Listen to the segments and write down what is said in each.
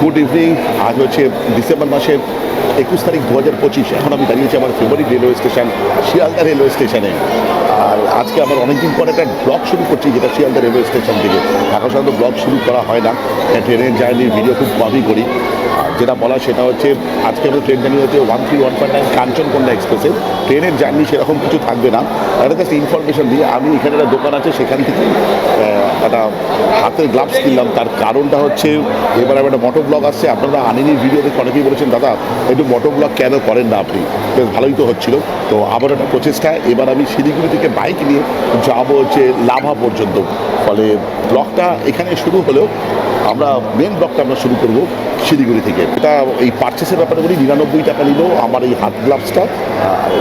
Good evening. আজ হচ্ছে December মাসের 21 তারিখ 2025। এখন আমি দাঁড়িয়েছি আমার favourite railway station Sealdah railway স্টেশনে। আর আজকে আমার অনেকদিন পর একটা ব্লগ শুরু করছি, যেটা শিয়ালদা রেলওয়ে স্টেশন থেকে। এখন সাধারণত ব্লগ শুরু করা হয় না, ট্রেনের জার্নির ভিডিও খুব কমই করি। আর যেটা বলা সেটা হচ্ছে আজকে আমাদের ট্রেন জার্নি হচ্ছে 13-1.9 কাঞ্চনকন্যা এক্সপ্রেসের। ট্রেনের জার্নি সেরকম কিছু থাকবে না, একটা জাস্ট ইনফরমেশন দিয়ে আমি এখানে একটা দোকান আছে সেখান থেকে একটা হাতের গ্লাভস কিনলাম। তার কারণটা হচ্ছে এবার আমার একটা মোটো ব্লগ আসছে। আপনারা আনেনি ভিডিও দেখে অনেকেই বলেছেন দাদা একটু মোটো ব্লগ কেন করেন না আপনি, বেশ ভালোই তো হচ্ছিল। তো আবার একটা প্রচেষ্টা, এবার আমি শিলিগুড়ি থেকে বাইক নিয়ে যাবো হচ্ছে লাভা পর্যন্ত। ফলে ব্লগটা এখানে শুরু হলেও আমরা মেন ব্লগটা আমরা শুরু করবো শিলিগুড়ি থেকে। এটা এই পারচেসের ব্যাপারে বলি, 99 টাকা নিল আমার এই হাত গ্লাভসটা,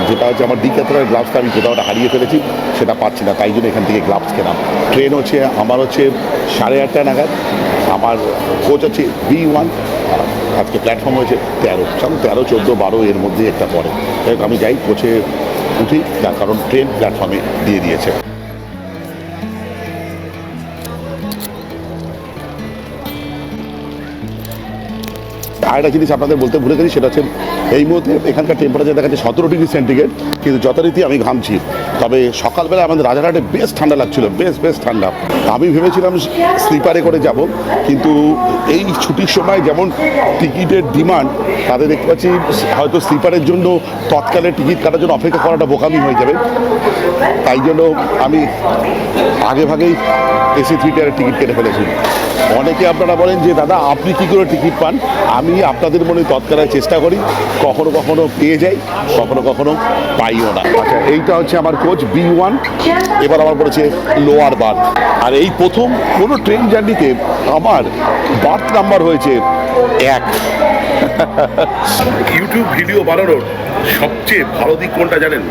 যেটা হচ্ছে আমার ডিক্যাথলনের গ্লাভসটা আমি কোথাও হারিয়ে ফেলেছি, সেটা পাচ্ছি না, তাই জন্য এখান থেকে গ্লাভস কেনা। ট্রেন হচ্ছে আমার হচ্ছে 8:30 নাগাদ, আমার কোচ আছে B1। আজকে প্ল্যাটফর্ম হয়েছে 13, 13, 14, 12 এর মধ্যে একটা পড়ে। আমি যাই কোচে উঠি, তার কারণ ট্রেন প্ল্যাটফর্মে দিয়ে দিয়েছে। আরেকটা জিনিস আপনাদের বলতে ভুলে গেছি, সেটা হচ্ছে এই মুহূর্তে এখানকার টেম্পারেচার দেখাচ্ছে 17 ডিগ্রি সেন্টিগ্রেড, কিন্তু যথারীতি আমি ঘামছি। তবে সকালবেলা আমাদের রাজারহাটে বেশ ঠান্ডা লাগছিল, বেশ ঠান্ডা। আমি ভেবেছিলাম স্লিপারে করে যাব, কিন্তু এই ছুটির সময় যেমন টিকিটের ডিমান্ড, তাতে দেখতে পাচ্ছি হয়তো স্লিপারের জন্য তৎকালে টিকিট কাটার জন্য অপেক্ষা করাটা বোকামি হয়ে যাবে। তাই জন্য আমি আগে ভাগেই AC 3 টায়ারের টিকিট কেটে ফেলেছি। অনেকে আপনারা বলেন যে দাদা আপনি কী করে টিকিট পান, আমি আপনাদের মনে তৎকালে চেষ্টা করি, কখনো কখনো পেয়ে যাই, কখনো পাইও না। আচ্ছা, এইটা হচ্ছে আমার কোচ B1, এবার আমার পড়েছে লোয়ার বার্থ। আর এই প্রথম কোনো ট্রেন জার্নিতে আমার বার্থ নাম্বার হয়েছে 1। ইউটিউব ভিডিও বানানোর সবচেয়ে ভালো দিক কোনটা জানেন?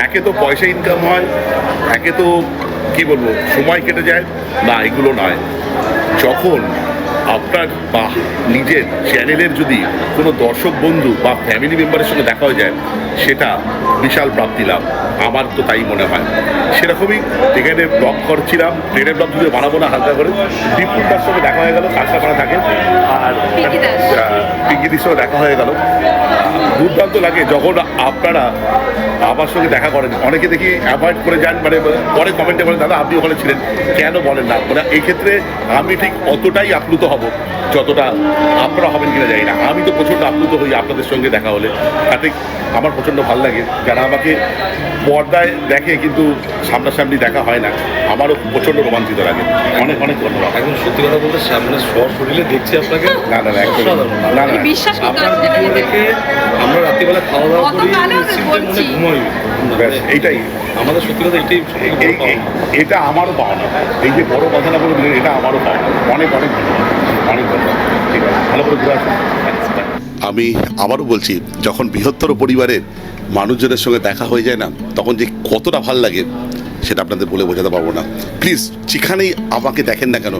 একে তো পয়সা ইনকাম হয়, একে তো কি বলবো সময় কেটে যায় না, এগুলো নয়। যখন আপনার বা নিজের চ্যানেলের যদি কোনো দর্শক বন্ধু বা ফ্যামিলি মেম্বারের সঙ্গে দেখা হয়ে যায়, সেটা বিশাল প্রাপ্তি লাভ, আমার তো তাই মনে হয়। সেরকমই এখানে ব্লগ করছিলাম, ট্রেনের ব্লগ যদি বানাবো না হালকা করে, বিপুলটার সঙ্গে দেখা হয়ে গেল, কাঁচরাপাড়া থাকে, আর পিঙ্কিদির সঙ্গে দেখা হয়ে গেল। দুর্দান্ত লাগে যখন আপনারা আমার সঙ্গে দেখা করেন। অনেকে দেখি অ্যাভয়েড করে যান, মানে পরে কমেন্টে বলেন দাদা আপনি ওখানে ছিলেন, কেন বলেন না? মানে এই ক্ষেত্রে আমি ঠিক অতটাই আপ্লুত হব যতটা আপনারা হবেন কিনা জানি না। আমি তো প্রচণ্ড আপ্লুত হই আপনাদের সঙ্গে দেখা হলে, তাতে আমার প্রচণ্ড ভালো লাগে। যারা আমাকে পর্দায় দেখে কিন্তু সামনাসামনি দেখা হয় না, আমারও প্রচণ্ড রোমাঞ্চিত লাগে। অনেক ধন্যবাদ। এখন সত্যি কথা বলতে সামনে শরীরে দেখছি আপনাকে, না বিশ্বাস করতে আপনার পারছি না ভিডিও দেখে আমরা রাত্রিবেলা খাওয়া দাওয়া করি, গতকালও নিশ্চিন্তে মনে বলছি। ঘুমাই। এইটাই আমাদের সত্যি কথা এটাই এটা আমারও পাওনা। এই যে বড় কথা না বলে দিলেন, এটা আমারও পাওনা। অনেক ধন্যবাদ। ঠিক আছে, ভালো করে ঘুরে আসুন। আমি আবারও বলছি, যখন বৃহত্তর পরিবারের মানুষজনের সঙ্গে দেখা হয়ে যায় না, তখন যে কতটা ভাল লাগে সেটা আপনাদের বলে বোঝাতে পারবো না। প্লিজ যেখানেই আমাকে দেখেন না কেন,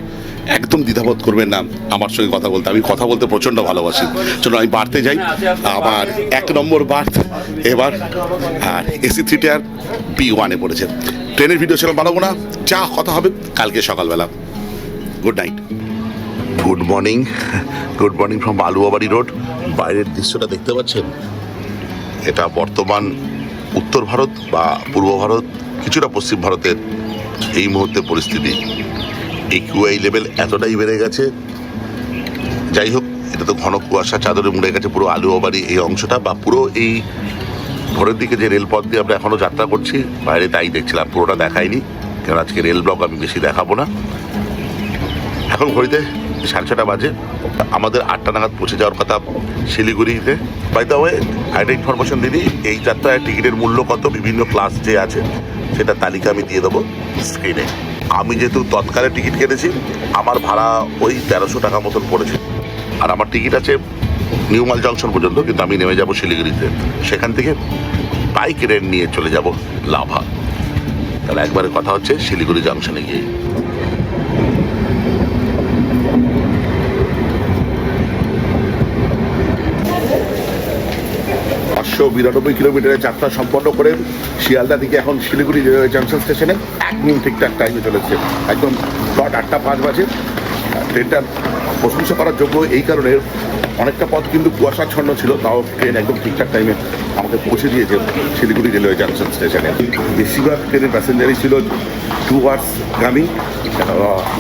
একদম দ্বিধাবোধ করবেন না আমার সঙ্গে কথা বলতে। আমি কথা বলতে প্রচণ্ড ভালোবাসি। চলো আমি বাড়তে যাই, আমার 1 নম্বর বার্থ এবার, আর AC 3 টায়ার B1-এ পড়েছে। ট্রেনের ভিডিও সেরকম বানাবো না, যা কথা হবে কালকে সকালবেলা। Good night. Good morning from Aluabari road. বাইরের দৃশ্যটা দেখতে পাচ্ছেন, এটা বর্তমান উত্তর ভারত বা পূর্ব ভারত, কিছুটা পশ্চিম ভারতের এই মুহূর্তে পরিস্থিতি। AQI লেভেল এতটাই বেড়ে গেছে, যাই হোক, এটা তো ঘন কুয়াশা চাদরে মুড়ে গেছে পুরো আলুয়াবাড়ি এই অংশটা, বা পুরো এই ভোরের দিকে যে রেলপথ দিয়ে আমরা এখনও যাত্রা করছি, বাইরে তাই দেখছিলাম, পুরোটা দেখাইনি, কারণ আজকে রেল ব্লগ আমি বেশি দেখাবো না। এখন ঘড়িতে 6:30 বাজে, আমাদের 8টা নাগাদ পৌঁছে যাওয়ার কথা শিলিগুড়িতে। বাই দ্য ওয়ে, একটা ইনফরমেশন দিদি, এই যাত্রায় টিকিটের মূল্য কত, বিভিন্ন ক্লাস যে আছে সেটা তালিকা আমি দিয়ে দেবো স্ক্রিনে। আমি যেহেতু তৎকালে টিকিট কেটেছি, আমার ভাড়া ওই 1300 টাকা মতন পড়েছে। আর আমার টিকিট আছে নিউমাল জংশন পর্যন্ত, কিন্তু আমি নেমে যাব শিলিগুড়িতে, সেখান থেকে বাইক রেন্ট নিয়ে চলে যাব লাভা। তাহলে একবারে কথা হচ্ছে শিলিগুড়ি জংশনে গিয়ে। 592 কিলোমিটারের যাত্রা সম্পন্ন করে শিয়ালদা থেকে এখন শিলিগুড়ি রেলওয়ে জংশন স্টেশনে একদম ঠিকঠাক টাইমে চলেছে। একদম 8:05 বাজে। ট্রেনটা প্রশংসা করার যোগ্য এই কারণে অনেকটা পথ কিন্তু কুয়াশাচ্ছন্ন ছিল, তাও ট্রেন একদম ঠিকঠাক টাইমে আমাকে পৌঁছে দিয়েছে শিলিগুড়ি রেলওয়ে জাংশন স্টেশনে। বেশিরভাগ ট্রেনের প্যাসেঞ্জারই ছিল ডুয়ার্সগামী,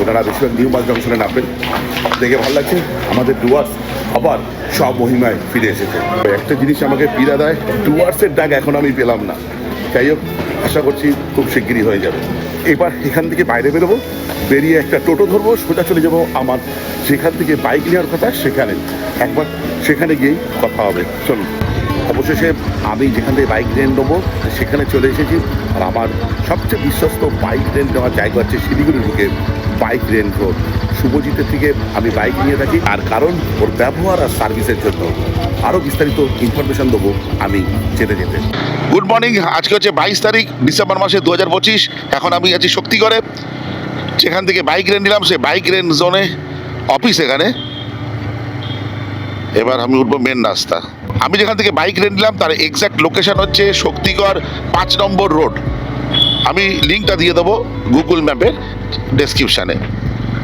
ওনারা বেশিরভাগ নিউ মাল জংশনে নামবেন। দেখে ভালো লাগছে আমাদের ডুয়ার্স আবার সব মহিমায় ফিরে এসেছে। একটা জিনিস আমাকে পীড়া দেয়, ডুয়ার্সের ডাক এখন আমি পেলাম না। যাই হোক, আশা করছি খুব শিগগিরই হয়ে যাবে। এবার এখান থেকে বাইরে বেরোবো, বেরিয়ে একটা টোটো ধরবো, সোজা চলে যাবো আমার যেখান থেকে বাইক নেওয়ার কথা সেখানে। একবার সেখানে গিয়েই কথা হবে। চলুন। অবশেষে আমি যেখান থেকে বাইক রেন্ট নেবো সেখানে চলে এসেছি। আর আমার সবচেয়ে বিশ্বস্ত বাইক রেন্ট নেওয়ার জায়গা হচ্ছে শিলিগুড়ি বুকে বাইক রেন্ট রোড। শুভজিতের থেকে আমি বাইক নিয়ে থাকি, আর কারণ ওর ব্যবহার আর সার্ভিসের জন্য। আরও বিস্তারিত ইনফরমেশন দেবো আমি যেতে যেতে। Good morning. আজকে হচ্ছে 22 তারিখ ডিসেম্বর মাসে 2025। এখন আমি আছি শক্তিগড়ে, যেখান থেকে বাইক রেন্ট নিলাম সে বাইক রেন্ট জোনে অফিস এখানে। এবার আমি উঠবো মেন রাস্তা। আমি যেখান থেকে বাইক রেন্ট নিলাম তার এক্স্যাক্ট লোকেশন হচ্ছে শক্তিগড় 5 নম্বর রোড। আমি লিঙ্কটা দিয়ে দেবো গুগল ম্যাপের ডেসক্রিপশানে।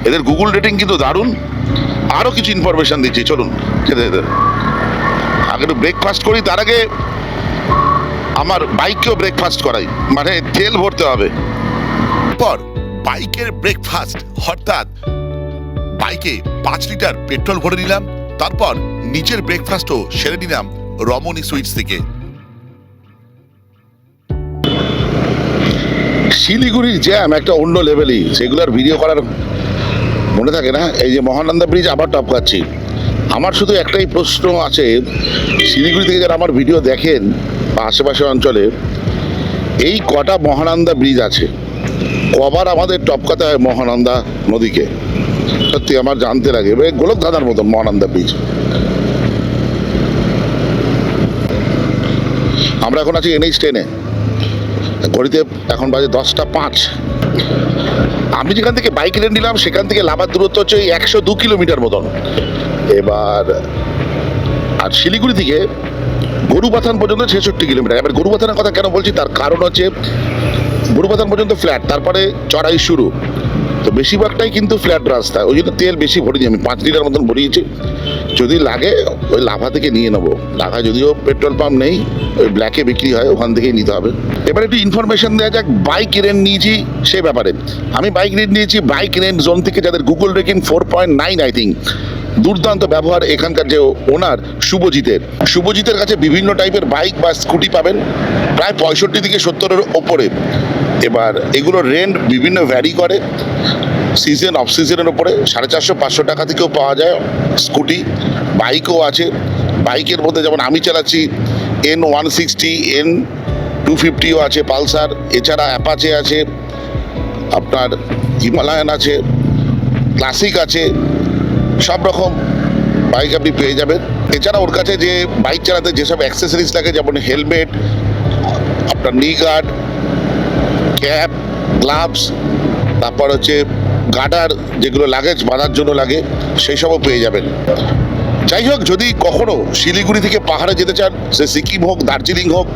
এদের গুগল রেটিং কিন্তু দারুণ। আরও কিছু ইনফরমেশান দিচ্ছি, চলুন যেতে যেতে। আগে একটু ব্রেকফাস্ট করি, তার আগে আমার বাইককেও ব্রেকফাস্ট করাই, মানে তেল ভরতে হবে। পর বাইকের ব্রেকফাস্ট অর্থাৎ বাইকে 5 লিটার পেট্রোল ভরে নিলাম। তারপর নিচের ব্রেকফাস্টও সেরে নিলাম রমণী সুইটস থেকে। শিলিগুড়ির জ্যাম একটা অন্য লেভেলই, সেগুলোর ভিডিও করার মনে থাকে না। এই যে মহানন্দা ব্রিজ আবার টপকাচ্ছি। আমার শুধু একটাই প্রশ্ন আছে, শিলিগুড়ি থেকে যারা আমার ভিডিও দেখেন বা আশেপাশের অঞ্চলে, এই কটা মহানন্দা ব্রিজ আছে, কবার আমাদের টপকাতে হয় মহানন্দা নদীকে? সত্যি আমার জানতে লাগে। গোলক ধাঁধার মতন মহানন্দা ব্রিজ। আমরা এখন আছি NH10-এ, ঘড়িতে এখন বাজে 10:05। আমি যেখান থেকে বাইক রেন্ট নিলাম সেখান থেকে লাভার দূরত্ব হচ্ছে 102 কিলোমিটার মতন। এবার আর শিলিগুড়ি থেকে গরুবাথান পর্যন্ত 66 কিলোমিটার। এবার গরুবাথানের কথা কেন বলছি তার কারণ হচ্ছে গরুবাথান পর্যন্ত ফ্ল্যাট, তারপরে চড়াই শুরু। তো বেশিরভাগটাই কিন্তু ফ্ল্যাট রাস্তা, ওই জন্য তেল বেশি ভরিনি। আমি 5 লিটার মতন ভরিয়েছি। যদি লাগে ওই লাভা থেকে নিয়ে নেবো। লাভা যদিও পেট্রোল পাম্প নেই, ওই ব্ল্যাকে বিক্রি হয়, ওখান থেকেই নিতে হবে। এবার একটু ইনফরমেশন দেওয়া যাক বাইক রেন্ট নিয়েছি সে ব্যাপারে। আমি বাইক রেন্ট নিয়েছি বাইক রেন্ট জোন থেকে, যাদের গুগল রেটিং 4.9 আই থিঙ্ক। দুর্দান্ত ব্যবহার এখানকার যে ওনার শুভজিতের কাছে বিভিন্ন টাইপের বাইক বা স্কুটি পাবেন, প্রায় 65 থেকে 70-এর ওপরে। এবার এগুলোর রেন্ট বিভিন্ন ভ্যারি করে, সিজন অফ সিজনের ওপরে। 450-500 টাকা থেকেও পাওয়া যায় স্কুটি। বাইকও আছে। বাইকের মধ্যে যেমন আমি চালাচ্ছি N160, N250ও আছে, পালসার, এছাড়া অ্যাপাচে আছে, আপনার হিমালয়ান আছে, ক্লাসিক আছে, সব রকম বাইক আপনি পেয়ে যাবেন। এছাড়া ওর কাছে যে বাইক চালাতে যেসব অ্যাক্সেসরিজ লাগে, যেমন হেলমেট, আপনার নি গার্ড, ক্যাপ, গ্লাভস, তারপর হচ্ছে গার্ডার, যেগুলো লাগেজ বাঁধার জন্য লাগে, সেই সবও পেয়ে যাবেন। যাই হোক, যদি কখনো শিলিগুড়ি থেকে পাহাড়ে যেতে চান, সে সিকিম হোক, দার্জিলিং হোক,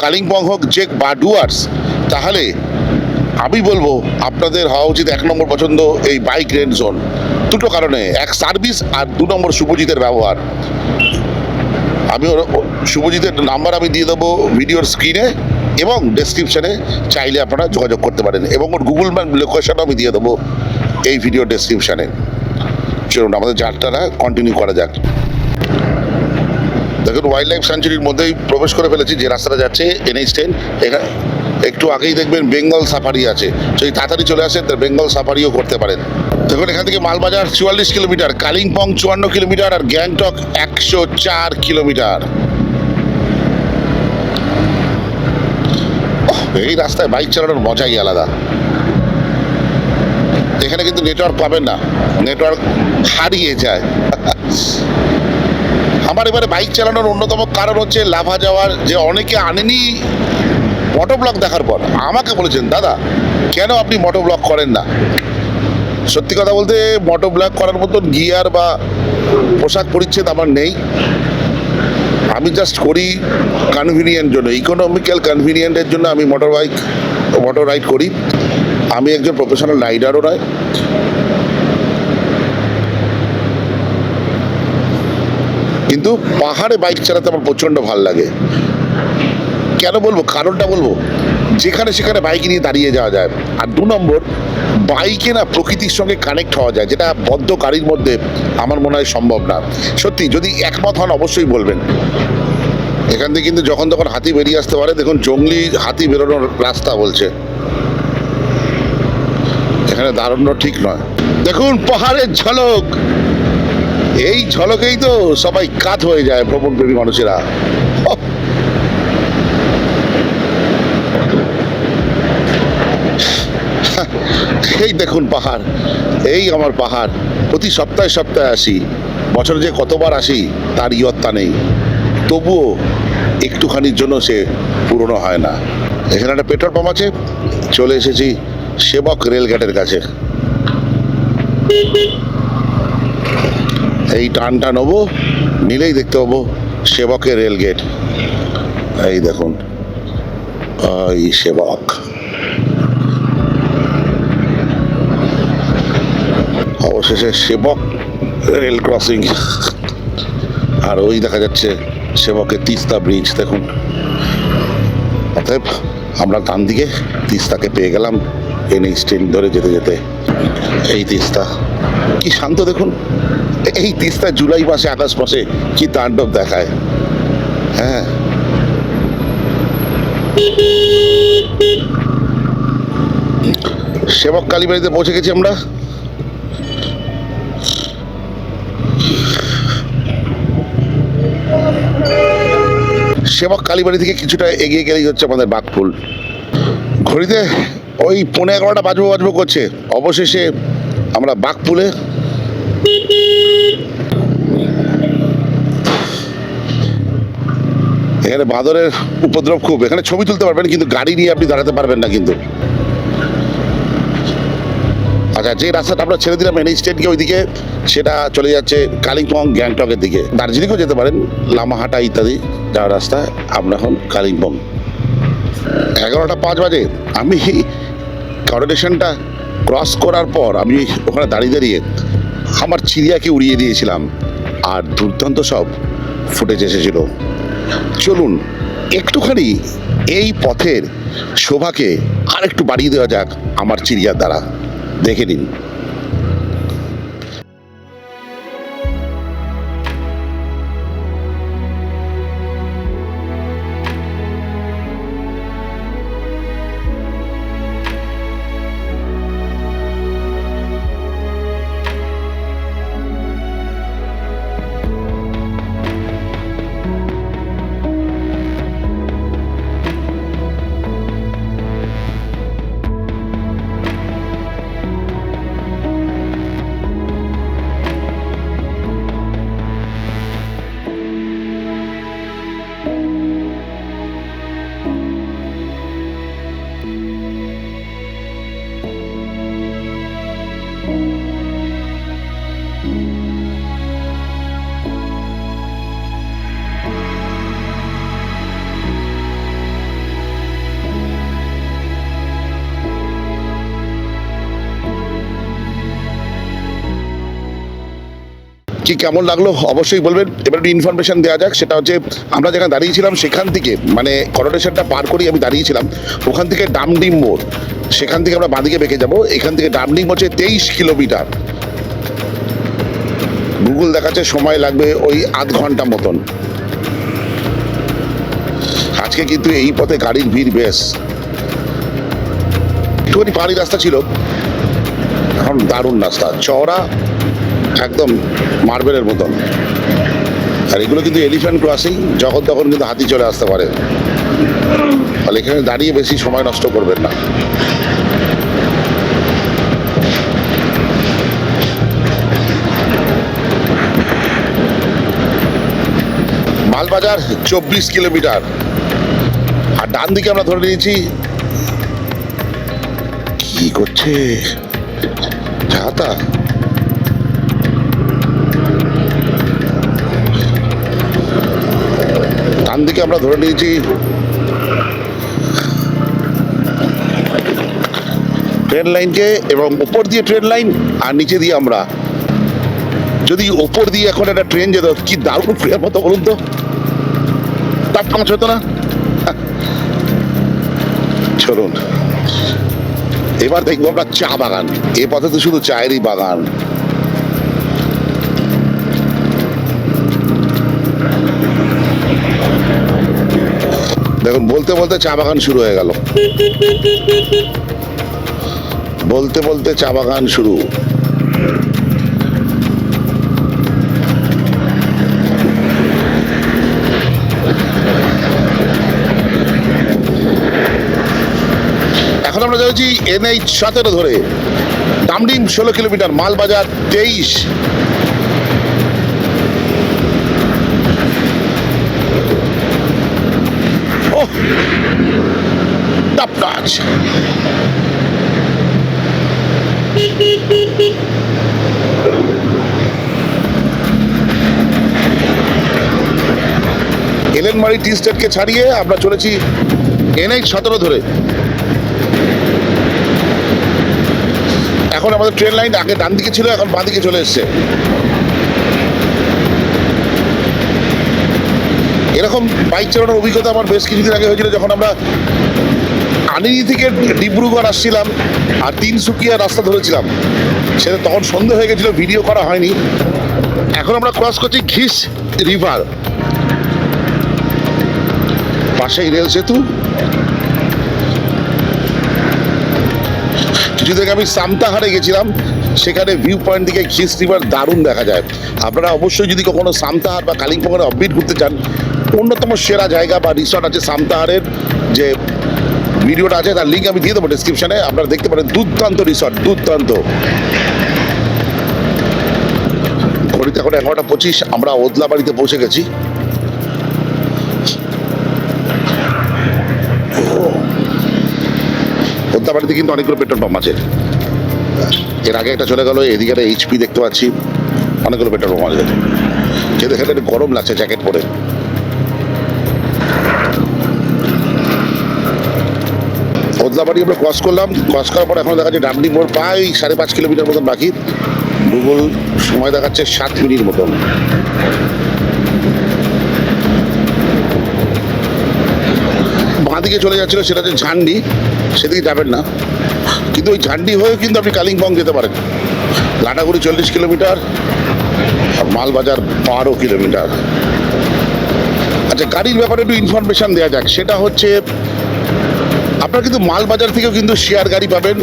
কালিম্পং হোক, চেক বা ডুয়ার্স, তাহলে আমি বলবো আপনাদের হওয়া উচিত 1 নম্বর পছন্দ এই বাইক রেন্ট জোন। দুটো কারণে, এক সার্ভিস, আর 2 নম্বর শুভজিতের ব্যবহার। আমি শুভজিতের নাম্বার আমি দিয়ে দেবো ভিডিওর স্ক্রিনে এবং ডেসক্রিপশানে, চাইলে আপনারা যোগাযোগ করতে পারেন। এবং ওর গুগল ম্যাপ লোকেশনও আমি দিয়ে দেবো এই ভিডিও ডেসক্রিপশানে। চলুন আমাদের যাত্রাটা কন্টিনিউ করা যাক। দেখুন, ওয়াইল্ড লাইফ স্যাঞ্চুরির মধ্যেই প্রবেশ করে ফেলেছি। যে রাস্তাটা যাচ্ছে NH10, এখানে একটু আগেই দেখবেন বেঙ্গল সাফারি আছে। যদি তাড়াতাড়ি চলে আসেন তাহলে বেঙ্গল সাফারিও করতে পারেন। দেখুন, এখান থেকে মালবাজার 44 কিলোমিটার, কালিম্পং 54 কিলোমিটার, আর গ্যাংটক 104 কিলোমিটার। এই রাস্তায় বাইক চালানোর মজাই আলাদা। এখানে কিন্তু নেটওয়ার্ক পাবেন না, নেটওয়ার্ক হারিয়ে যায়। আমার এবারে বাইক চালানোর অন্যতম কারণ হচ্ছে লাভা যাওয়ার, যে অনেকে আনেনি মোটোব্লগ দেখার পর আমাকে বলেছেন, দাদা কেন আপনি মোটোব্লগ করেন না? সত্যি কথা বলতে মোটোব্লগ করার মতন গিয়ার বা পোশাক পরিচ্ছেদ আমার নেই। আমি জাস্ট করি কনভিনিয়েন্ট জন্য, ইকোনমিক্যাল কনভিনিয়েন্টের জন্য আমি মোটর রাইড করি। আমি একজন প্রফেশনাল রাইডারও নয়। কিন্তু পাহাড়ে বাইক চালাতে আমার প্রচণ্ড ভালো লাগে। কেন বলবো, কারণটা বলবো, যেখানে সেখানে বাইক নিয়ে দাঁড়িয়ে যাওয়া যায়। আর 2 নম্বর, বাইকে না প্রকৃতির সঙ্গে কানেক্ট হওয়া যায়, যেটা বদ্ধ গাড়ির মধ্যে আমার মনে হয় সম্ভব না। সত্যি, যদি একমত হন অবশ্যই বলবেন। এখান থেকে কিন্তু যখন তখন হাতি বেরিয়ে আসতে পারে। দেখুন, জঙ্গলি হাতি বেরোনোর রাস্তা বলছে, এখানে দাঁড়ানো ঠিক নয়। দেখুন পাহাড়ের ঝলক, এই ঝলকেই তো সবাই কাত হয়ে যায় ভ্রমণ প্রেমী মানুষেরা। ওহ! এই দেখুন পাহাড়, এই আমার পাহাড়। প্রতি সপ্তাহে সপ্তাহে আসি, বছরে যে কতবার আসি তার ইয়ত্তা নেই, তবুও একটুখানির জন্য সে পুরনো হয় না। এখানে একটা পেট্রোল পাম্প আছে, চলে এসেছি সেবক রেলগেটের কাছে। এই টানটা নেবো, নিলেই দেখতে পাবো সেবকের রেলগেট। এই দেখুন, এই সেবক। অবশেষে সেবক রেল ক্রসিং, আর ওই দেখা যাচ্ছে সেবকের তিস্তা ব্রিজ। দেখুন, অতএব আমরা ডান দিকে তিস্তাকে পেয়ে গেলাম। NH 10 ধরে যেতে যেতে এই তিস্তা কি শান্ত। দেখুন, এই তিস্তা জুলাই মাসে আকাশ মাসে কি তাণ্ডব দেখায়। হ্যাঁ, সেবক কালীবাড়িতে পৌঁছে গেছি আমরা। সেবক কালীবাড়ি থেকে কিছুটা এগিয়ে গেলেই হচ্ছে আমাদের বাঘপুল। ঘড়িতে ওই 11:15 বাজবো করছে। অবশেষে আমরা বাঘপুলে। এখানে বাঁদরের উপদ্রব খুব। এখানে ছবি তুলতে পারবেন, কিন্তু গাড়ি নিয়ে আপনি দাঁড়াতে পারবেন না কিন্তু। আচ্ছা, যে রাস্তাটা আমরা ছেড়ে দিলাম NH 10 কে ওইদিকে, সেটা চলে যাচ্ছে কালিম্পং গ্যাংটকের দিকে। দার্জিলিংও যেতে পারেন, লামাহাটা ইত্যাদি যাওয়ার রাস্তা। আমরা এখন কালিম্পং। 11:05 বাজে। আমি করোনেশনটা ক্রস করার পর আমি ওখানে দাঁড়িয়ে দাঁড়িয়ে আমার চিড়িয়াকে উড়িয়ে দিয়েছিলাম, আর দুর্দান্ত সব ফুটেজ এসেছিল। চলুন একটুখানি এই পথের শোভাকে আর একটু বাড়িয়ে দেওয়া যাক আমার চিড়িয়ার দ্বারা। দেখে নিন। কি কেমন লাগলো অবশ্যই বলবেন। এবার একটু ইনফরমেশন দেওয়া যাক। সেটা হচ্ছে, আমরা যেখানে দাঁড়িয়েছিলাম সেখান থেকে, মানে করোনেশনটা পার করেই আমি দাঁড়িয়েছিলাম, ওখান থেকে ডামডিম মোড়, সেখান থেকে আমরা বাঁদিকে বেঁকে যাব। এখান থেকে ডামডিম হচ্ছে 23 কিলোমিটার। গুগল দেখাচ্ছে সময় লাগবে ওই আধ ঘন্টা মতন। আজকে কিন্তু এই পথে গাড়ির ভিড় বেশ। একটুখানি পাহাড়ি রাস্তা ছিল, এখন দারুণ রাস্তা, চওড়া একদম মার্বেলের মতন। আর এগুলো কিন্তু এলিফ্যান্ট ক্রসিং, যখন তখন কিন্তু হাতি চলে আসতে পারে। তাহলে এখানে দাঁড়িয়ে বেশি সময় নষ্ট করবেন না। মালবাজার 24 কিলোমিটার। আর ডান দিকে আমরা ধরে নিয়েছি, কি করছে ছাতা। ডান দিকে আমরা ধরে নিয়েছি ট্রেন লাইনকে, এবং উপর দিয়ে ট্রেন লাইন আর নিচে দিয়ে আমরা যদি ওপর দিয়ে এখন একটা ট্রেন যেত কি দারুণ প্রিয়ার মতো বলুন তো, তার পাঁচ হতো না। চলুন এবার দেখবো আমরা চা বাগান। এ পথে তো শুধু চায়েরই বাগান। দেখুন বলতে বলতে চা বাগান শুরু হয়ে গেল, বলতে বলতে চা বাগান শুরু। এখন আমরা যাচ্ছি NH 17 ধরে, ডামডিম 16 কিলোমিটার, মালবাজার 23। ওহ টপ টাচ। এলেনমারি টি স্টেটকে ছাড়িয়ে আমরা চলেছি NH 17 ধরে। এখন আমাদের ট্রেন লাইন আগে ডান দিকে ছিল, এখন বাঁ দিকে চলে এসছে। এরকম বাইক চালানোর অভিজ্ঞতা আমার বেশ কিছুদিন আগে হয়েছিল, যখন আমরা আনিনি থেকে ডিব্রুগড় আসছিলাম আর তিনসুকিয়া রাস্তা ধরেছিলাম। সেটা তখন সন্ধে হয়ে গেছিল, ভিডিও করা হয়নি। এখন আমরা ক্রস করছি ঘিস রিভার, পাশেই রেল সেতু। কিছুদিন আগে আমি সামতাহারে গেছিলাম, সেখানে ভিউ পয়েন্ট দিকে ঘিস রিভার দারুণ দেখা যায়। আপনারা অবশ্যই যদি কখনো সামতাহার বা কালিম্পংয়ের অফবিট ঘুরতে চান, অন্যতম সেরা জায়গা বা রিসর্ট আছে সামতাহারের, যে ভিডিওটা আছে তার লিঙ্ক আমি দিয়ে দেবো ডেসক্রিপশনে, আপনারা দেখতে পারেন। দুর্দান্ত রিসর্ট, দুর্দান্ত। ঘড়িতে এখন 11:25, আমরা ওদলাবাড়িতে পৌঁছে গেছি। ওদলাবাড়িতে কিন্তু অনেকগুলো পেট্রোল পাম্প আছে। এর আগে একটা চলে গেল, এদিকে একটা HP দেখতে পাচ্ছি, অনেকগুলো পেট্রোল পাম্প আছে। খেতে খেতে গরম লাগছে জ্যাকেট পরে। ওদলাবাড়ি আমরা ক্রস করলাম, ক্রস করার পর এখন দেখা যাচ্ছে ডামডিম মোড় প্রায় 5.5 কিলোমিটার মতন বাকি। গুগল সময় দেখাচ্ছে 7 মিনিট মতন। বাঁ দিকে চলে যাচ্ছিল, সেটা হচ্ছে ঝান্ডি, সেদিকে যাবেন না। কিন্তু ওই ঝান্ডি হয়েও কিন্তু আপনি কালিম্পং যেতে পারেন। লাটাগুড়ি 40 কিলোমিটার আর মালবাজার 12 কিলোমিটার। আচ্ছা, গাড়ির ব্যাপারে একটু ইনফরমেশন দেওয়া যাক। সেটা হচ্ছে আপনারা কিন্তু মালবাজার থেকেও কিন্তু শেয়ার গাড়ি পাবেন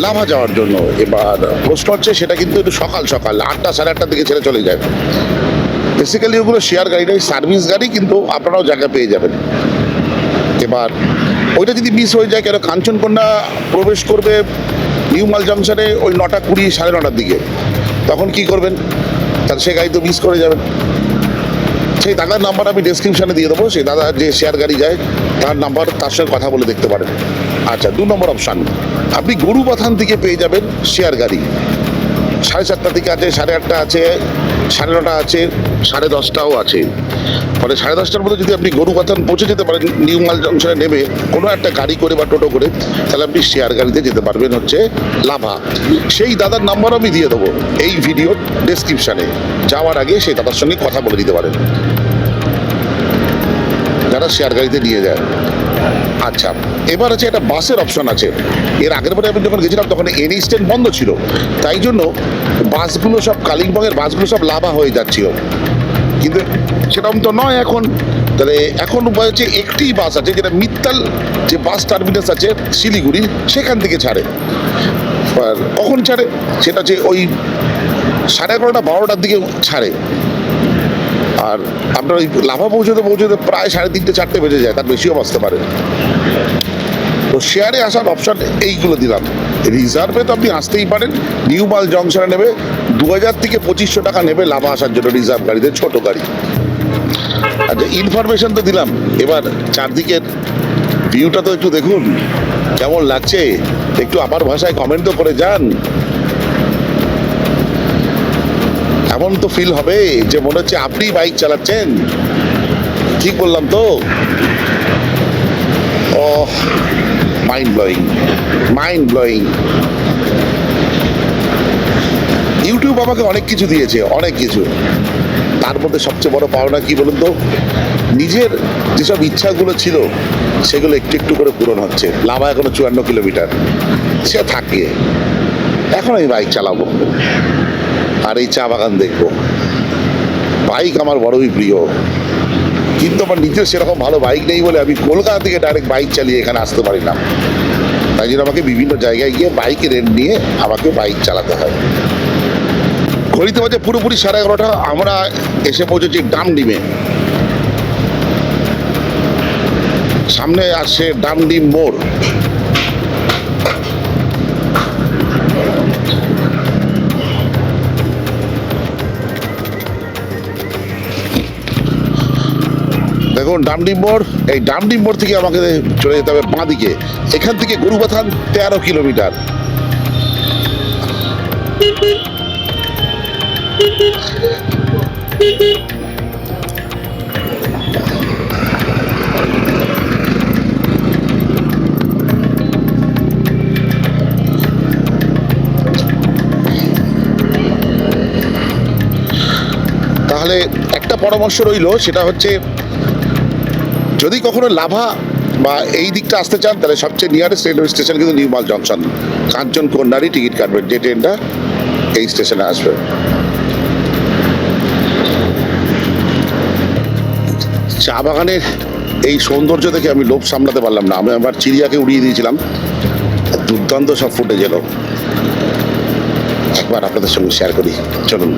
লাভা যাওয়ার জন্য। এবার প্রশ্ন হচ্ছে সেটা কিন্তু একটু সকাল সকাল 8টা 8:30 দিকে ছেড়ে চলে যায়। বেসিক্যালি ওগুলো শেয়ার গাড়ি নয়, সার্ভিস গাড়ি, কিন্তু আপনারাও জায়গা পেয়ে যাবেন। এবার ওইটা যদি মিস হয়ে যায়, কেন কাঞ্চনকন্যা প্রবেশ করবে নিউ মাল জংশনে ওই 9:20 9:30 দিকে, তখন কি করবেন? তাহলে সে গাড়ি তো মিস করে যাবেন। সেই দাদার নাম্বার আমি ডেসক্রিপশনে দিয়ে দেবো, সেই দাদা যে শেয়ার গাড়ি যায় তার নাম্বার, তার সঙ্গে কথা বলে দেখতে পারেন। আচ্ছা, 2 নম্বর অপশান, আপনি গরুবাথান থেকে পেয়ে যাবেন শেয়ার গাড়ি। 7:30 থেকে আছে, 8:30 আছে, 9:30 আছে, 10:30টাও আছে। ফলে 10:30টার মধ্যে যদি আপনি গরুবাথান পৌঁছে যেতে পারেন নিউ মাল জংশনে নেমে কোনো একটা গাড়ি করে বা টোটো করে, তাহলে আপনি শেয়ার গাড়িতে যেতে পারবেন হচ্ছে লাভা। সেই দাদার নাম্বার আমি দিয়ে দেবো এই ভিডিওর ডেসক্রিপশানে। যাওয়ার আগে সেই দাদার সঙ্গে কথা বলে দিতে পারেন, যারা শেয়ার গাড়িতে নিয়ে যায়। আচ্ছা, এবার আছে একটা বাসের অপশন আছে। এর আগের বারে আমি যখন গেছিলাম তখন এনি স্ট্যান্ড বন্ধ ছিল, তাই জন্য বাসগুলো সব কালিম্পংয়ের বাসগুলো সব লাভা হয়ে যাচ্ছিল। কিন্তু সেরকম তো নয় এখন। তাহলে এখন উপায় হচ্ছে, একটি বাস আছে যেটা মিত্তাল যে বাস টার্মিনাস আছে শিলিগুড়ি, সেখান থেকে ছাড়ে। আর কখন ছাড়ে? সেটা হচ্ছে ওই 11:30 12টার দিকে ছাড়ে। আর আপনার ওই লাভা পৌঁছতে পৌঁছতে প্রায় 3:30 4টে বেজে যায়, তার বেশিও বাঁচতে পারে। তো শেয়ারে আসার অপশান এইগুলো দিলাম। রিজার্ভে তো আপনি আসতেই পারেন, নিউ মাল জংশনে নেবে 2000 থেকে 2500 টাকা নেবে লাভা আসার জন্য, রিজার্ভ গাড়িতে, ছোট গাড়ি। আচ্ছা, ইনফরমেশন তো দিলাম। এবার চারদিকের ভিউটা তো একটু দেখুন কেমন লাগছে, একটু আমার ভাষায় কমেন্ট তো করে যান। এমন তো ফিল হবে যে মনে হচ্ছে আপনি বাইক চালাচ্ছেন। ঠিক বললাম তো? ও mind blowing, mind blowing. YouTube আমাকে অনেক কিছু দিয়েছে, অনেক কিছু। তার মধ্যে সবচেয়ে বড় পাওনা কি বলুন তো, নিজের যেসব ইচ্ছাগুলো ছিল সেগুলো একটু একটু করে পূরণ হচ্ছে। লাভা এখনো 54 কিলোমিটার, সে থাকে। এখন আমি বাইক চালাবো আর এই চা বাগান দেখবো। বাইক আমার বড়ই প্রিয়, কিন্তু আমার নিজের সেরকম ভালো বাইক নেই বলে আমি কলকাতা থেকে ডাইরেক্ট বাইক চালিয়ে এখানে আসতে পারি না। তাই জন্য আমাকে বিভিন্ন জায়গায় গিয়ে বাইক রেন্ট নিয়ে আমাকে বাইক চালাতে হয়। ঘড়িতে বাজে পুরোপুরি 11:30। আমরা এসে পৌঁছেছি ডামডিমে। সামনে আসছে ডামডিম মোড়। দেখুন ডামডিম মোড়, এই ডামডিম মোড় থেকে আমাকে চলে যেতে হবে বাঁ দিকে। এখান থেকে গরুবাথান 13 কিলোমিটার। তাহলে একটা পরামর্শ রইল, সেটা হচ্ছে যদি কখনো লাভা বা এই দিকটা আসতে চান তাহলে সবচেয়ে নিয়ারেস্ট রেলওয়ে স্টেশন কিন্তু নির্মল জংশন। কাঞ্চন কন্যারই টিকিট কাটবেন, যে ট্রেনটা এই স্টেশনে আসবে। চা বাগানের এই সৌন্দর্য দেখে আমি লোভ সামলাতে পারলাম না। আমি আবার চিড়িয়াকে উড়িয়ে দিয়েছিলাম, দুর্দান্ত সব ফুটেজ এলো। একবার আপনাদের সঙ্গে শেয়ার করি, চলুন।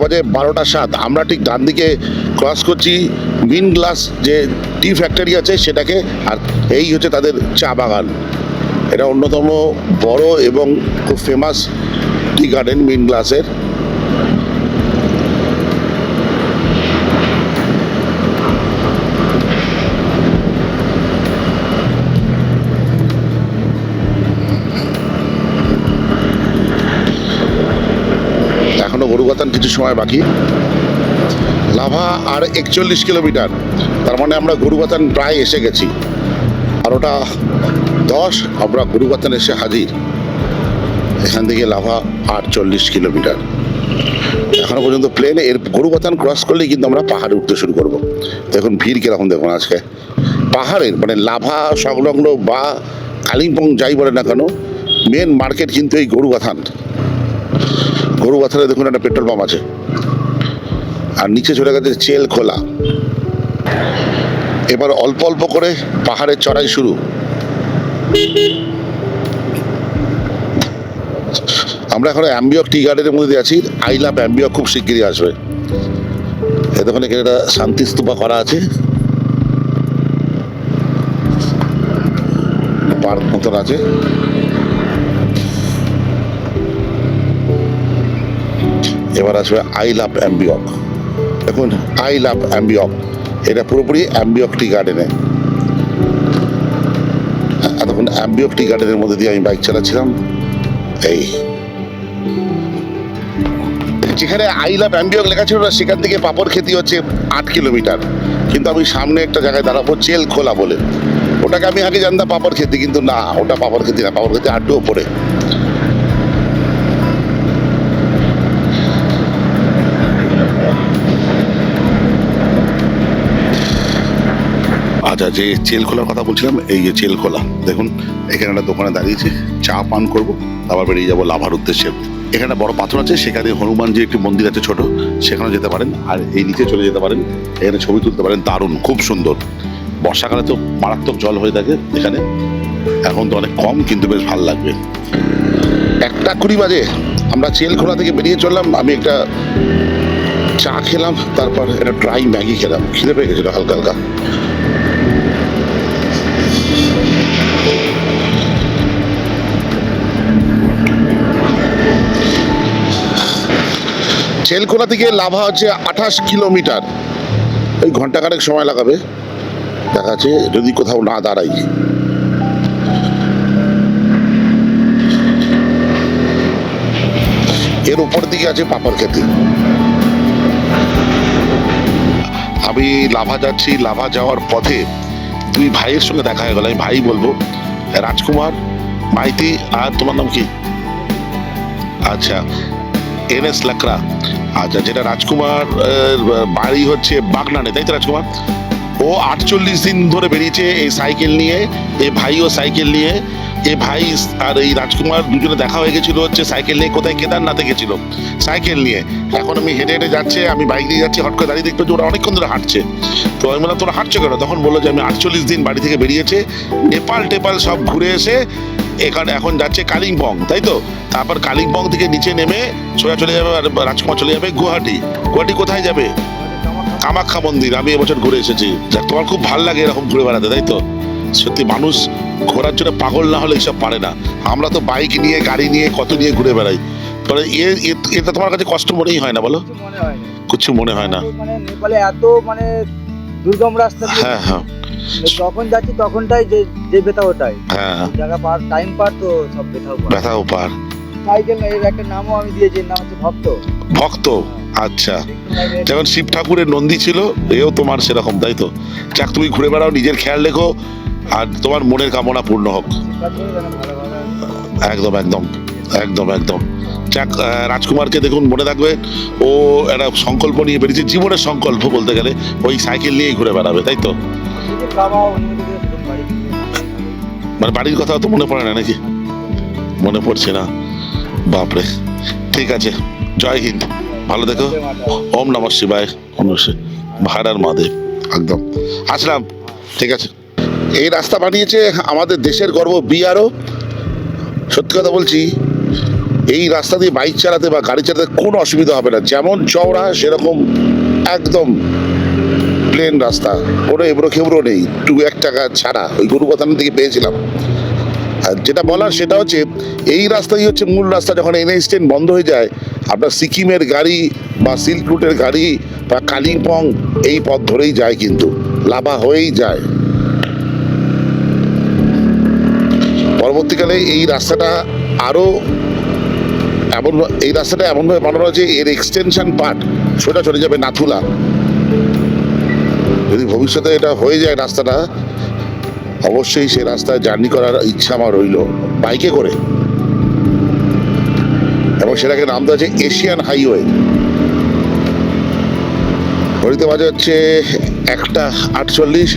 বাজে 12:07। আমরা ঠিক ডান দিকে ক্রস করছি মিন গ্লাস যে টি ফ্যাক্টরি আছে সেটাকে, আর এই হচ্ছে তাদের চা বাগান। এটা অন্যতম বড় এবং খুব ফেমাস টি গার্ডেন মিন গ্লাসের। এখনো গরুবাথান কিছু সময় বাকি। লাভা আর 41 কিলোমিটার, তার মানে আমরা গরুবাথান প্রায় এসে গেছি। 12:10 আমরা গরুবাথান এসে হাজির। এখান থেকে লাভা 48 কিলোমিটার। এখনো পর্যন্ত প্লেনে এর গরুবাথান ক্রস করলেই কিন্তু আমরা পাহাড়ে উঠতে শুরু করব। দেখুন ভিড় কিরকম দেখুন আজকে। পাহাড়ের মানে লাভা সংলগ্ন বা কালিম্পং যাই বলে না কেন, মেন মার্কেট কিন্তু এই গরুবাথান। গরুবাথানে দেখুন একটা পেট্রোল পাম্প আছে, আর নিচে চলে গেছে চেল খোলা। এবার অল্প অল্প করে পাহাড়ের চড়াই শুরু। আমরা এখন অ্যাম্বিয়ক টি গার্ডেনের মধ্যে আছি। আই লাভ অ্যাম্বিয়ক খুব শিগগিরই আসবে। এ দেখুন এখানে একটা শান্তি স্তূপা করা আছে, পার্ক মতন আছে। এবার আসবে আই লাভ অ্যাম্বিয়ক। দেখুন আই লাভ অ্যাম্বিয়ক, এটা পুরোপুরি অ্যাম্বিয়ক টি গার্ডেনে। এতক্ষণ অ্যাম্বিয়ক টি গার্ডেনের মধ্যে দিয়ে আমি বাইক চালাচ্ছিলাম। এই যেখানে আই লাভ অ্যাম্বিয়ক লেখা ছিল না, সেখান থেকে পাপড় খেতি হচ্ছে 8 কিলোমিটার। কিন্তু আমি সামনে একটা জায়গায় দাঁড়াবো চেল খোলা বলে, ওটাকে আমি আগে জানতাম পাপড় খেতি, কিন্তু না, ওটা পাপড় খেতি না, পাপড় খেতি আটটু ওপরে। আচ্ছা, যে চেল খোলার কথা বলছিলাম, এই যে চেল খোলা দেখুন, এখানে একটা দোকানে দাঁড়িয়েছে, চা পান করবো, আবার বেরিয়ে যাবো লাভার উদ্দেশ্যে। এখানে একটা বড় পাথর আছে, সেখানে হনুমানজির একটি মন্দির আছে ছোট, সেখানে যেতে পারেন। আর এই নিচে চলে যেতে পারেন, এখানে ছবি তুলতে পারেন, দারুণ, খুব সুন্দর। বর্ষাকালে তো মারাত্মক জল হয়ে থাকে এখানে, এখন তো অনেক কম, কিন্তু বেশ ভালো লাগবে। 1:20 বাজে আমরা চেলখোলা থেকে বেরিয়ে চললাম। আমি একটা চা খেলাম, তারপর একটা ড্রাই ম্যাগি খেলাম, খিদে পেয়ে গেছিল হালকা হালকা। চেলখোলা থেকে লাভা হচ্ছে 28 কিলোমিটার, ওই ঘন্টাখানেক সময় লাগাবে। দেখা যাচ্ছে যদি কোথাও না দাঁড়াই। এর উপর দিকে আছে পাপড়খেতি। আমি লাভা যাচ্ছি, লাভা যাওয়ার পথে দুই ভাইয়ের সঙ্গে দেখা হয়ে গেল। আমি ভাই বলবো, রাজকুমার মাইতি, আর তোমার নাম কি? আচ্ছা, NS লাকড়া। আচ্ছা, যেটা রাজকুমার বাড়ি হচ্ছে বাগনানে, তাই তো রাজকুমার? ও 48 দিন ধরে বেরিয়েছে এই সাইকেল নিয়ে, এ ভাইও সাইকেল নিয়ে। এ ভাই আর এই রাজকুমার দুজনে দেখা হয়ে গেছিল হচ্ছে সাইকেল নিয়ে, কোথায় কেদারনাথে গেছিল সাইকেল নিয়ে। এখন আমি হেঁটে হেঁটে যাচ্ছে, আমি বাইক নিয়ে যাচ্ছি, হট করে দাঁড়িয়ে দেখতে যে ওরা অনেকক্ষণ ধরে হাঁটছে। তো আমি বললাম তোরা হাঁটছো কেন? তখন বললো যে আমি 48 দিন বাড়ি থেকে বেরিয়েছে, নেপাল টেপাল সব ঘুরে এসে এখানে এখন যাচ্ছে কালিম্পং, তাই তো? তারপর কালিম্পং থেকে নিচে নেমে সোজা চলে যাবে, আর রাজকুমার চলে যাবে গুয়াহাটি। গুয়াহাটি কোথায় যাবে? কামাখ্যা মন্দির। আমি এবছর ঘুরে এসেছি। যাক, তোমার খুব ভালো লাগে এরকম ঘুরে বেড়াতে, তাই তো? সত্যি, মানুষ ঘোরার জন্য পাগল না হলে এইসব পারে না। আমরা তো বাইক নিয়ে, গাড়ি নিয়ে, কত নিয়ে ঘুরে বেড়াই। তবে এটা তোমার কাছে কষ্ট মনেই হয় না, বলো? কিছু মনে হয় না। মানে নেপালে এত মানে দুর্গম রাস্তা, হ্যাঁ হ্যাঁ যখন যাচ্ছি তখনটাই যে ব্যথা ওটাই। হ্যাঁ, জায়গা পার, টাইম পার, তো সব ব্যথাও পার। ব্যথাও পার। সাইকেল এর একটা নামও আমি দিয়েছি, এর নাম হচ্ছে ভক্ত। ভক্ত, আচ্ছা। যেমন শিব ঠাকুরের নন্দী ছিল, এও তোমার সেরকম, তাই তো? যাক, তুমি ঘুরে বেড়াও, নিজের খেয়াল রেখো, আর তোমার মনের কামনা পূর্ণ হোক। একদম একদম একদম একদম। যাক, রাজকুমারকে দেখুন, মনে রাখবে, ও একটা সংকল্প নিয়ে বেরিয়েছে, জীবনের সংকল্প বলতে গেলে, ওই সাইকেল নিয়েই ঘুরে বেড়াবে, তাই তো? মানে বাড়ির কথা তো মনে পড়ে না নাকি? মনে পড়ছে না? বাপরে। ঠিক আছে, জয় হিন্দ, ভালো দেখো। ওম নমঃ শিবায়, ভাড়ার মাদেব। একদম আসলাম, ঠিক আছে। এই রাস্তা বানিয়েছে আমাদের দেশের গর্ব BRO। সত্যি কথা বলছি, এই রাস্তা দিয়ে বাইক চালাতে বা গাড়ি চালাতে কোনো অসুবিধা হবে না। যেমন চওড়া সেরকম একদম প্লেন রাস্তা, কোনো এবড়ো খেবড়ো নেই, 1 টাকা ছাড়া। ওই গরুপাতান থেকে পেয়েছিলাম। আর যেটা বলার সেটা হচ্ছে, এই রাস্তাই হচ্ছে মূল রাস্তা। যখন NH10 বন্ধ হয়ে যায়, আপনার সিকিমের গাড়ি বা সিল্ক রুটের গাড়ি বা কালিম্পং এই পথ ধরেই যায়, কিন্তু লাভা হয়েই যায়। পরবর্তীকালে এই রাস্তাটা আরও এমনভাবে বানানো হয়েছে, এর এক্সটেনশন পার্ট সোজা চলে যাবে নাথুলা। যদি ভবিষ্যতে এটা হয়ে যায় রাস্তাটা, অবশ্যই সেই রাস্তায় জার্নি করার ইচ্ছা আমার রইল, বাইকে করে। এবং সেটাকে নাম দেওয়া হচ্ছে এশিয়ান হাইওয়ে। ঘড়িতে বাজে হচ্ছে 1:48,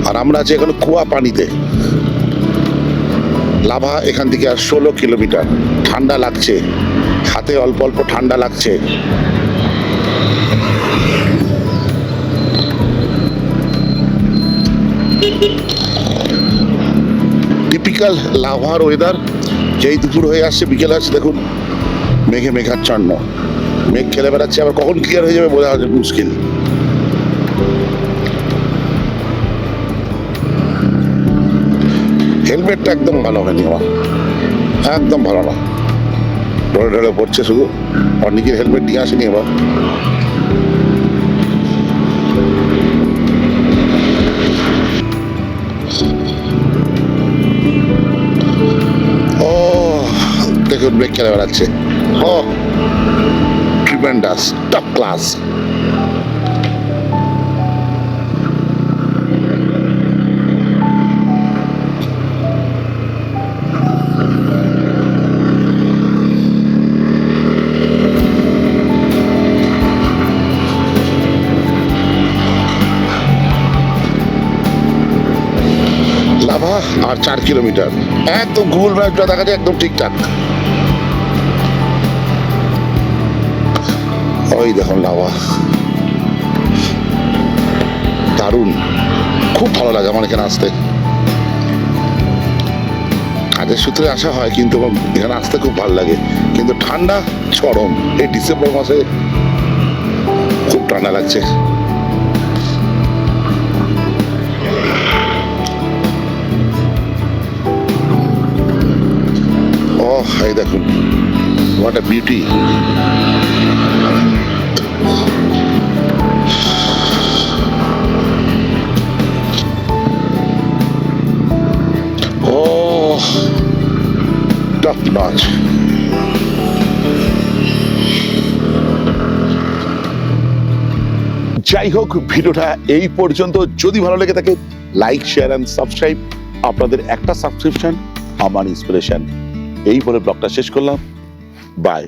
আর আমরা আছি এখন কুয়াপানিতে। লাভা এখান থেকে আর 16 কিলোমিটার। ঠান্ডা লাগছে, হাতে অল্প অল্প ঠান্ডা লাগছে। টিপিক্যাল লাভার ওয়েদার। যেই দুপুর হয়ে আসছে, বিকেল আসছে, দেখুন মেঘে মেঘাচ্ছন্ন, মেঘ খেলে বেড়াচ্ছে। আবার কখন ক্লিয়ার হয়ে যাবে বোঝা মুশকিল। হেলমেটটা একদম ভালো হয়নি আমার, একদম ভালো না, ঢলে ঢলে পড়ছে শুধু। অনেকের হেলমেট নিয়ে আসেনি এবার। ও দেখুন, ব্রেক খেলে বেড়াচ্ছে। ও ট্রিমেন্ডাস, টপ ক্লাস। আর 4 কিলোমিটার, একদম গুগল ম্যাপটা দেখা যায় একদম ঠিকঠাক। ওই দেখুন লাভা, দারুণ, খুব ভালো লাগে আমার এখানে আসতে। কাজের সূত্রে আসা হয় কিন্তু আমার এখানে আসতে খুব ভালো লাগে, কিন্তু ঠান্ডা চরম। এই ডিসেম্বর মাসে খুব ঠান্ডা লাগছে। ও এই দেখুন, what a beauty. Top notch. যাই হোক, ভিডিওটা এই পর্যন্ত। যদি ভালো লেগে থাকে লাইক, শেয়ার অ্যান্ড সাবস্ক্রাইব। আপনাদের একটা সাবস্ক্রিপশন আমার ইন্সপিরেশন। এই বলে ব্লগটা শেষ করলাম। বাই।